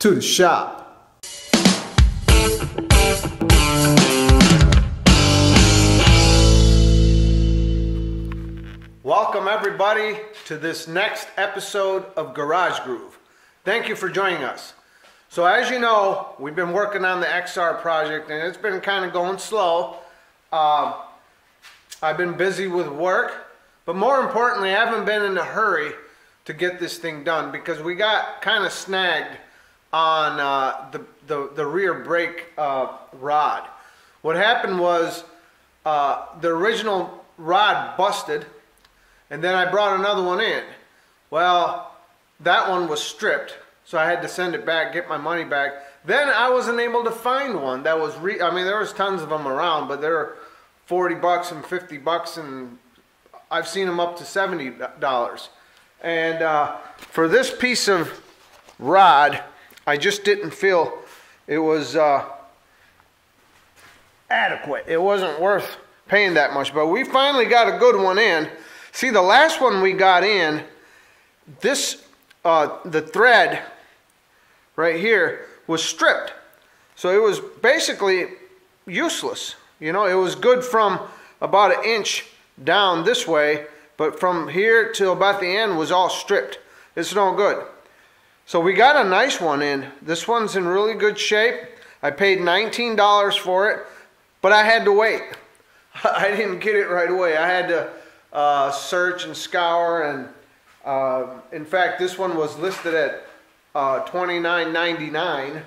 to the shop. Welcome everybody to this next episode of Garage Groove. Thank you for joining us. So as you know, we've been working on the XR project and it's been kind of going slow. I've been busy with work, but more importantly, I haven't been in a hurry to get this thing done because we got kind of snagged on the rear brake rod. What happened was the original rod busted, and then I brought another one in. Well, that one was stripped, so I had to send it back, get my money back. Then I wasn't able to find one that was I mean, there was tons of them around, but they're 40 bucks and 50 bucks, and I've seen them up to $70. And for this piece of rod, I just didn't feel it was adequate. It wasn't worth paying that much, but we finally got a good one in. See, the last one we got in, this the thread right here was stripped, so it was basically useless. You know, it was good from about an inch down this way, but from here to about the end was all stripped. It's no good. So we got a nice one in. This one's in really good shape. I paid $19 for it, but I had to wait. I didn't get it right away. I had to search and scour, and in fact this one was listed at $29.99,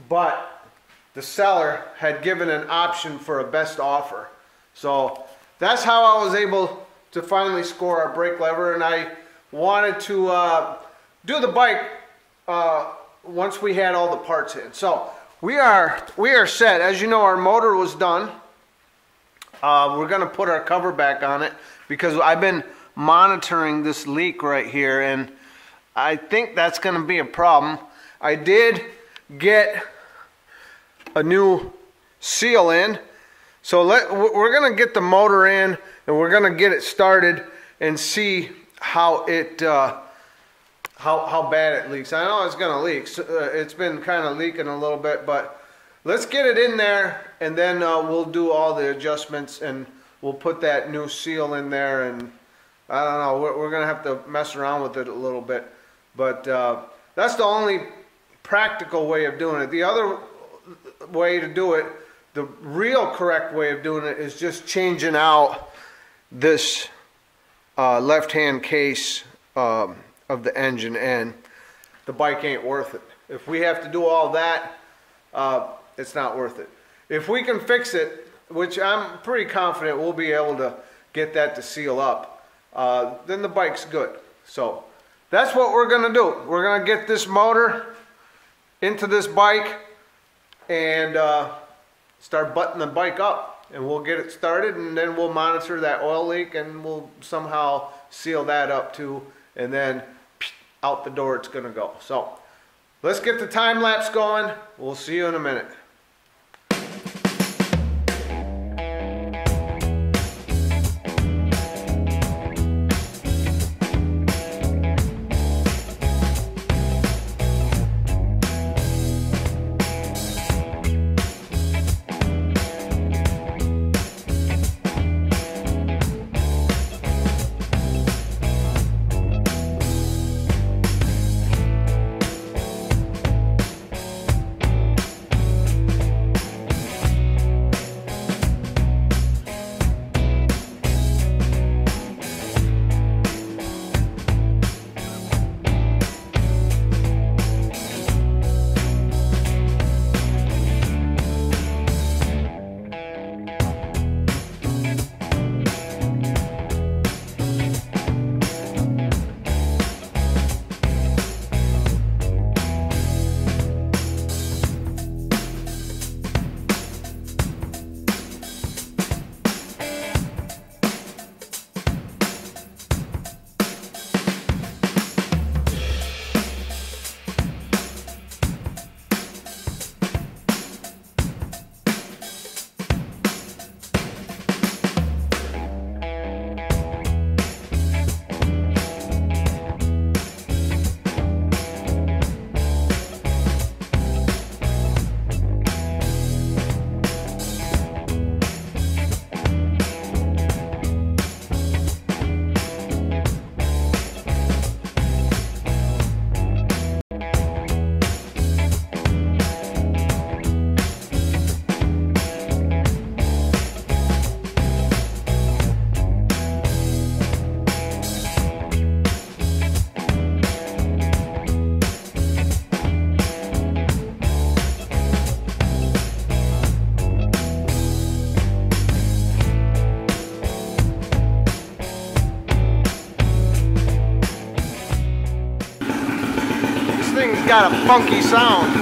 but the seller had given an option for a best offer. So that's how I was able to finally score our brake lever, and I wanted to do the bike once we had all the parts in. So we are set. As you know, our motor was done. We're going to put our cover back on it because I've been monitoring this leak right here, and I think that's going to be a problem. I did get a new seal in, so we're going to get the motor in and we're going to get it started and see how it how bad it leaks. I know it's going to leak. So, it's been kind of leaking a little bit, but let's get it in there, and then we'll do all the adjustments, and we'll put that new seal in there, and I don't know, we're going to have to mess around with it a little bit. But that's the only practical way of doing it. The other way to do it, the real correct way of doing it, is just changing out this left-hand case of the engine, and the bike ain't worth it. If we have to do all that, it's not worth it. If we can fix it, which I'm pretty confident we'll be able to get that to seal up, then the bike's good. So that's what we're going to do. We're going to get this motor into this bike and start buttoning the bike up, and we'll get it started, and then we'll monitor that oil leak, and we'll somehow seal that up too, and then out the door it's going to go. So let's get the time lapse going. We'll see you in a minute. thing's got a funky sound.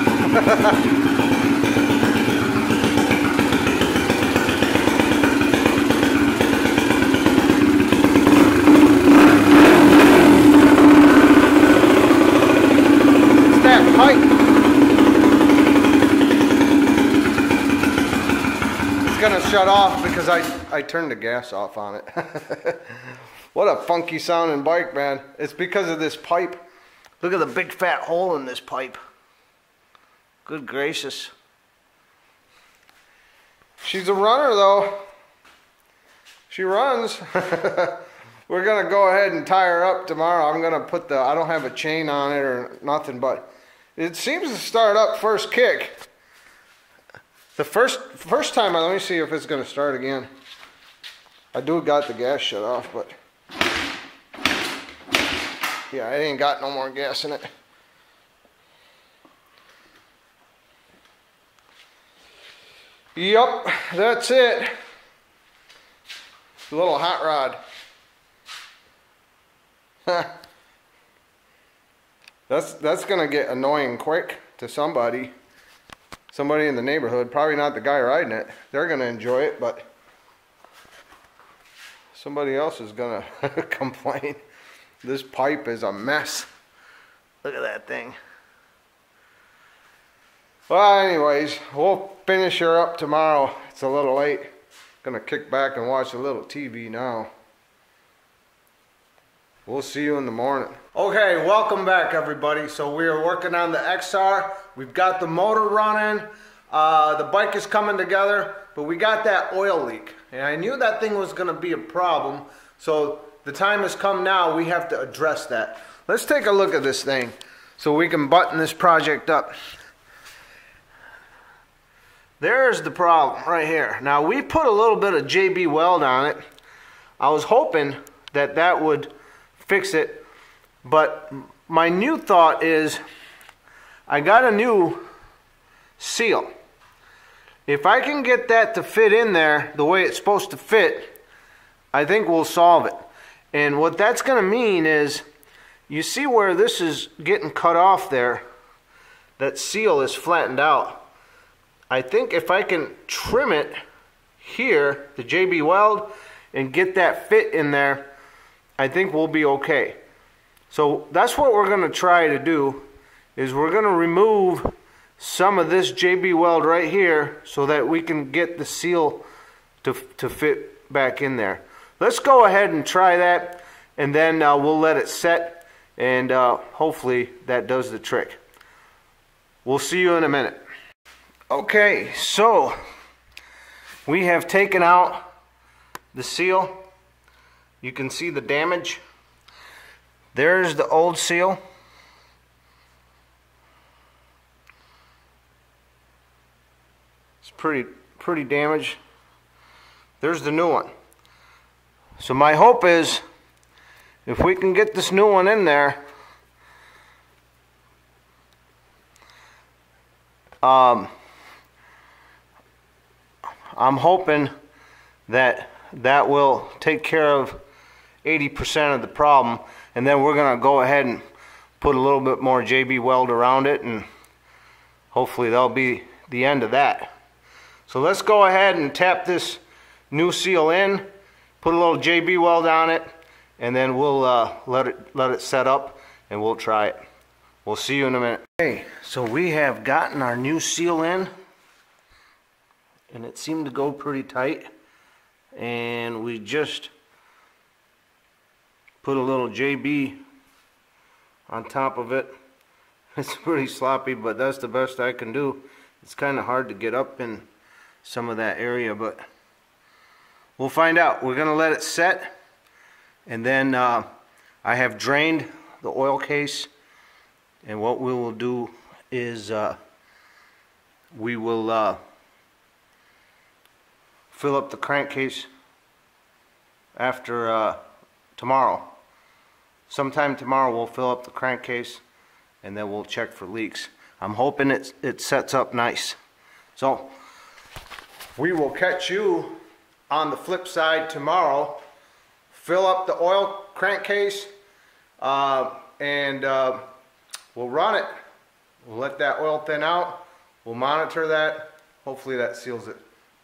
Pipe. It's gonna shut off because I turned the gas off on it. What a funky sounding bike, man. It's because of this pipe. Look at the big fat hole in this pipe. Good gracious. She's a runner though. She runs. We're gonna go ahead and tie her up tomorrow. I'm gonna put I don't have a chain on it or nothing, but it seems to start up first kick. The first time, let me see if it's going to start again. I do got the gas shut off, but yeah, I ain't got no more gas in it. Yep, that's it. A little hot rod. That's gonna get annoying quick to somebody in the neighborhood. Probably not the guy riding it. They're gonna enjoy it, but somebody else is gonna complain. This pipe is a mess. Look at that thing. Well, anyways, we'll finish her up tomorrow. It's a little late. Gonna kick back and watch a little TV now. We'll see you in the morning. Okay, welcome back everybody. So we are working on the XR. We've got the motor running. The bike is coming together, but we got that oil leak. And I knew that thing was gonna be a problem. So the time has come now, we have to address that. Let's take a look at this thing so we can button this project up. There's the problem right here. Now we put a little bit of JB Weld on it. I was hoping that that would fix it, but my new thought is I got a new seal. If I can get that to fit in there the way it's supposed to fit, I think we'll solve it. And what that's going to mean is, you see where this is getting cut off there, that seal is flattened out. I think if I can trim it here, the JB Weld, and get that fit in there, I think we'll be okay. So that's what we're going to try to do, is we're going to remove some of this JB Weld right here so that we can get the seal to fit back in there. Let's go ahead and try that, and then we'll let it set, and hopefully that does the trick. We'll see you in a minute. Okay, so we have taken out the seal. You can see the damage. There's the old seal. It's pretty damaged. There's the new one. So my hope is, if we can get this new one in there, I'm hoping that that will take care of 80% of the problem, and then we're going to go ahead and put a little bit more JB Weld around it, and hopefully that'll be the end of that. So let's go ahead and tap this new seal in, put a little JB Weld on it, and then we'll let it set up, and we'll try it. We'll see you in a minute. Okay, so we have gotten our new seal in, and it seemed to go pretty tight, and we just put a little JB on top of it. It's pretty sloppy, but that's the best I can do. It's kind of hard to get up in some of that area, but we'll find out. We're gonna let it set, and then I have drained the oil case, and what we will do is we will fill up the crankcase after tomorrow. Sometime tomorrow we'll fill up the crankcase, and then we'll check for leaks. I'm hoping it sets up nice. So we will catch you on the flip side tomorrow. Fill up the oil crankcase, and we'll run it. We'll let that oil thin out. We'll monitor that. Hopefully that seals it.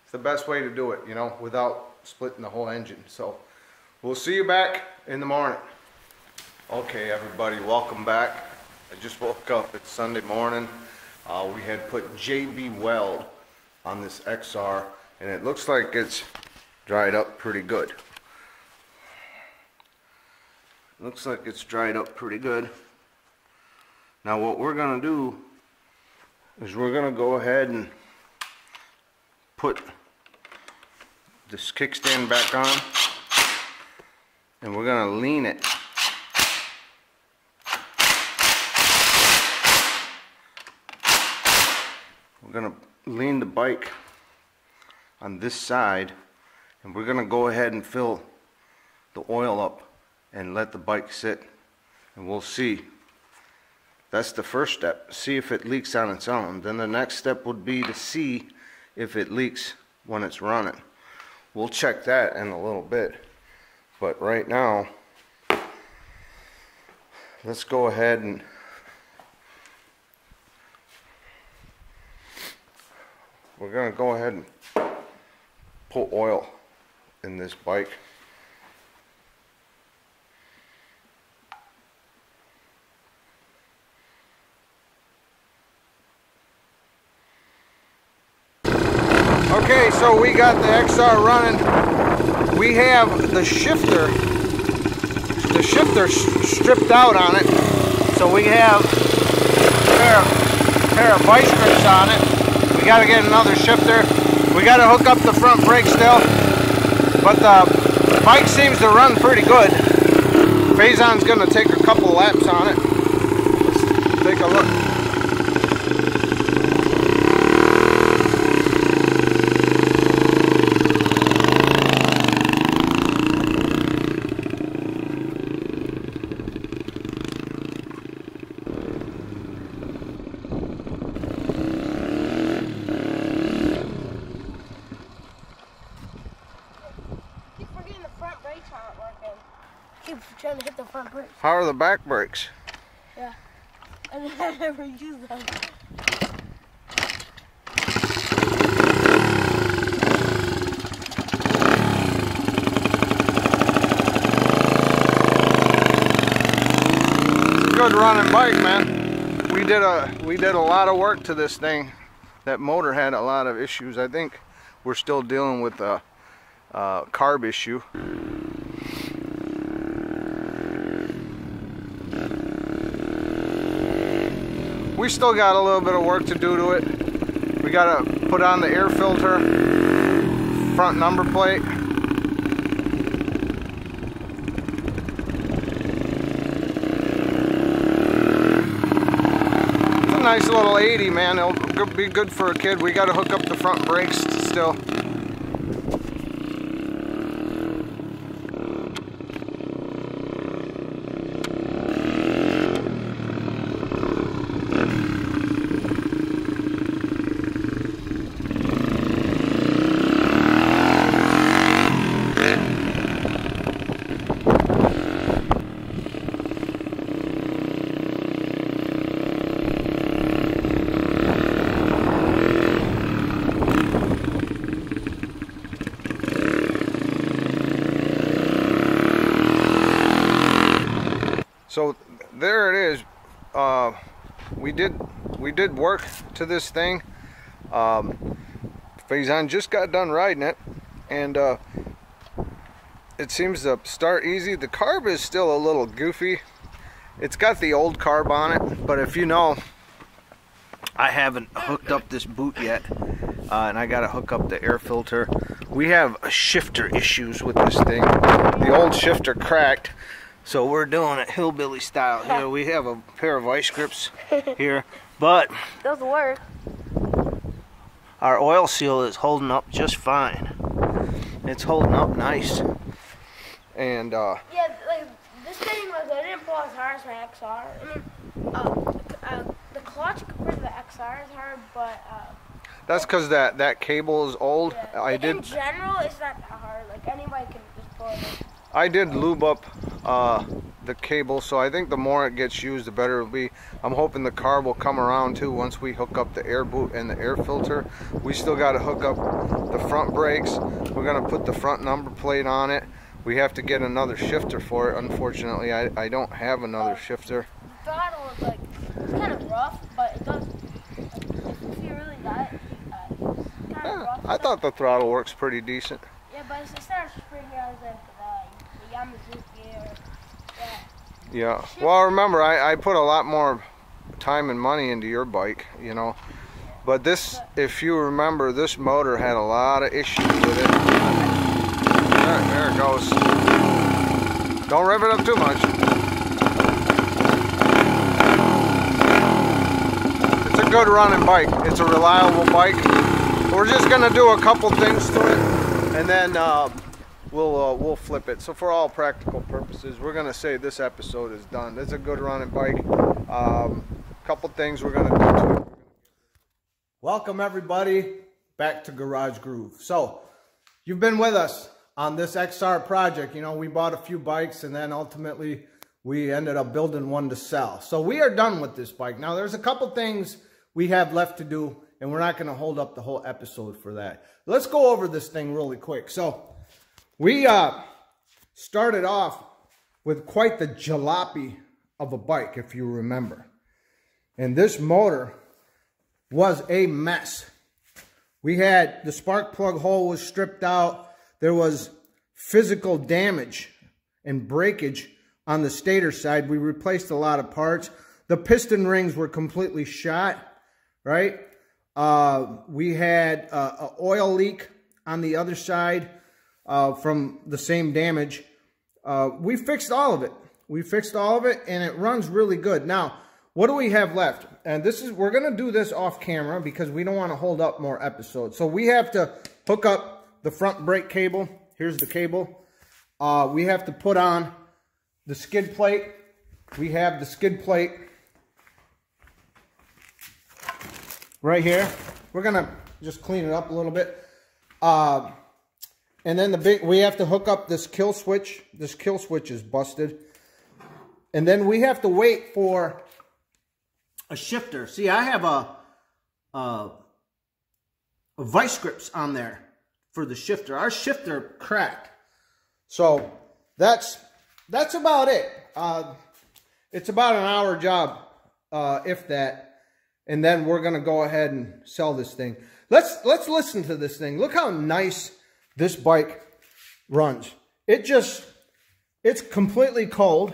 It's the best way to do it, you know, without splitting the whole engine. So we'll see you back in the morning. Okay, everybody, welcome back. I just woke up. It's Sunday morning. We had put JB Weld on this XR, and it looks like it's dried up pretty good. Looks like it's dried up pretty good. Now what we're gonna do is we're gonna go ahead and put this kickstand back on, and we're gonna lean it. We're gonna lean the bike on this side, and we're gonna go ahead and fill the oil up and let the bike sit, and we'll see. That's the first step. See if it leaks on its own. Then the next step would be to see if it leaks when it's running. We'll check that in a little bit. But right now, let's go ahead and we're going to go ahead and put oil in this bike. Okay, so we got the XR running. We have the shifter stripped out on it. So we have a pair of vice grips on it. We got to get another shifter. We got to hook up the front brake still. But the bike seems to run pretty good. Faison's going to take a couple laps on it. Let's take a look. Keep trying to hit the front brakes. How are the back brakes? Yeah. I never used them. It's a good running bike, man. We did a lot of work to this thing. That motor had a lot of issues. I think we're still dealing with a carb issue. We still got a little bit of work to do to it. We got to put on the air filter, front number plate. It's a nice little 80, man. It'll be good for a kid. We got to hook up the front brakes still. So there it is. We did work to this thing. Faison just got done riding it, and it seems to start easy. The carb is still a little goofy. It's got the old carb on it, but if you know, I haven't hooked up this boot yet, and I got to hook up the air filter. We have shifter issues with this thing. The old shifter cracked. So we're doing it hillbilly style here. We have a pair of vice grips here, but Those work. our oil seal is holding up just fine. It's holding up nice. And Yeah, like this thing was, I didn't pull as hard as my XR. I mean, the clutch compared to the XR is hard, but that's because that cable is old. yeah. In general, it's not that hard. Like anybody can just pull it. I did lube up the cable, so I think the more it gets used, the better it'll be. I'm hoping the car will come around too once we hook up the air boot and the air filter. We still got to hook up the front brakes. We're going to put the front number plate on it. We have to get another shifter for it. Unfortunately, I don't have another shifter. The throttle is like, it's kind of rough, but it does, if you really got it, it's kind of rough. I thought the throttle works pretty decent. Yeah, but it's not spring as the Yamazuki or, Yeah. Well, remember, I put a lot more time and money into your bike, you know. But this, if you remember, this motor had a lot of issues with it. There it goes. Don't rev it up too much. It's a good running bike. It's a reliable bike. We're just gonna do a couple things to it, and then we'll flip it. So for all practical purposes, we're gonna say this episode is done. It's a good running bike. Couple things we're gonna do to it. Welcome everybody back to Garage Groove. So you've been with us on this XR project. You know, we bought a few bikes and then ultimately we ended up building one to sell. So we are done with this bike. Now there's a couple things we have left to do, and we're not going to hold up the whole episode for that. Let's go over this thing really quick. So we started off with quite the jalopy of a bike, if you remember. And this motor was a mess. We had the spark plug hole was stripped out. There was physical damage and breakage on the stator side. We replaced a lot of parts. The piston rings were completely shot, right? We had an oil leak on the other side from the same damage. We fixed all of it. We fixed all of it, and it runs really good. Now, what do we have left? And this is, we're going to do this off camera because we don't want to hold up more episodes. So we have to hook up the front brake cable. Here's the cable. We have to put on the skid plate. We have the skid plate right here. We're going to just clean it up a little bit. And then we have to hook up this kill switch. This kill switch is busted. And then we have to wait for a shifter. See, I have a vice grips on there for the shifter. Our shifter cracked. So that's about it. It's about an hour job, if that. And then we're gonna go ahead and sell this thing. Let's listen to this thing. Look how nice this bike runs. It's completely cold.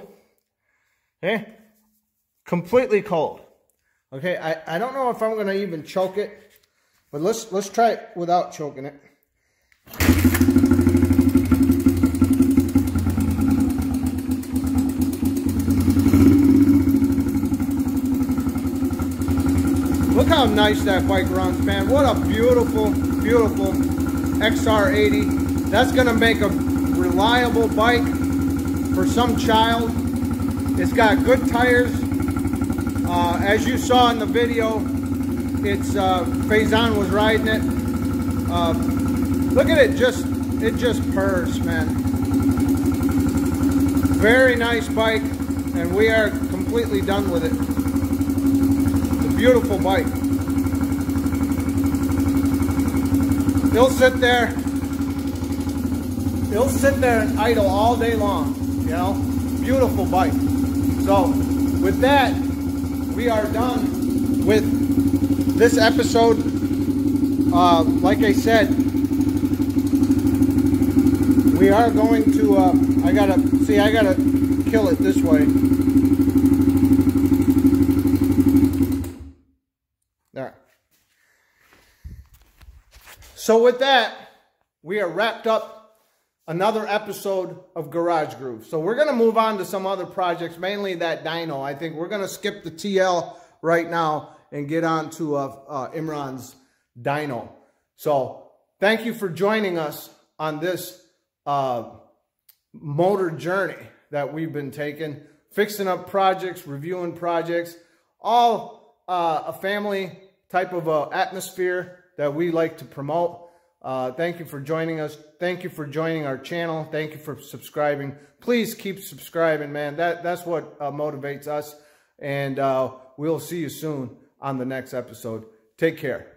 Okay? Completely cold. Okay, I don't know if I'm gonna even choke it, but let's try it without choking it. Look how nice that bike runs, man. What a beautiful, beautiful XR80. That's gonna make a reliable bike for some child. It's got good tires. As you saw in the video, it's Faison was riding it. Look at it, it just purrs, man. Very nice bike, and we are completely done with it. It's a beautiful bike. It'll sit there and idle all day long, you know. Beautiful bike. So with that, we are done with this episode. Like I said, we are going to, I gotta kill it this way. There. So with that, we are wrapped up another episode of Garage Groove. So we're going to move on to some other projects, mainly that dyno. I think we're going to skip the TL right now and get on to Imran's dyno. So thank you for joining us on this motor journey that we've been taking, fixing up projects, reviewing projects, all a family type of atmosphere that we like to promote. Thank you for joining us. Thank you for joining our channel. Thank you for subscribing. Please keep subscribing, man. That's what motivates us. And we'll see you soon on the next episode. Take care.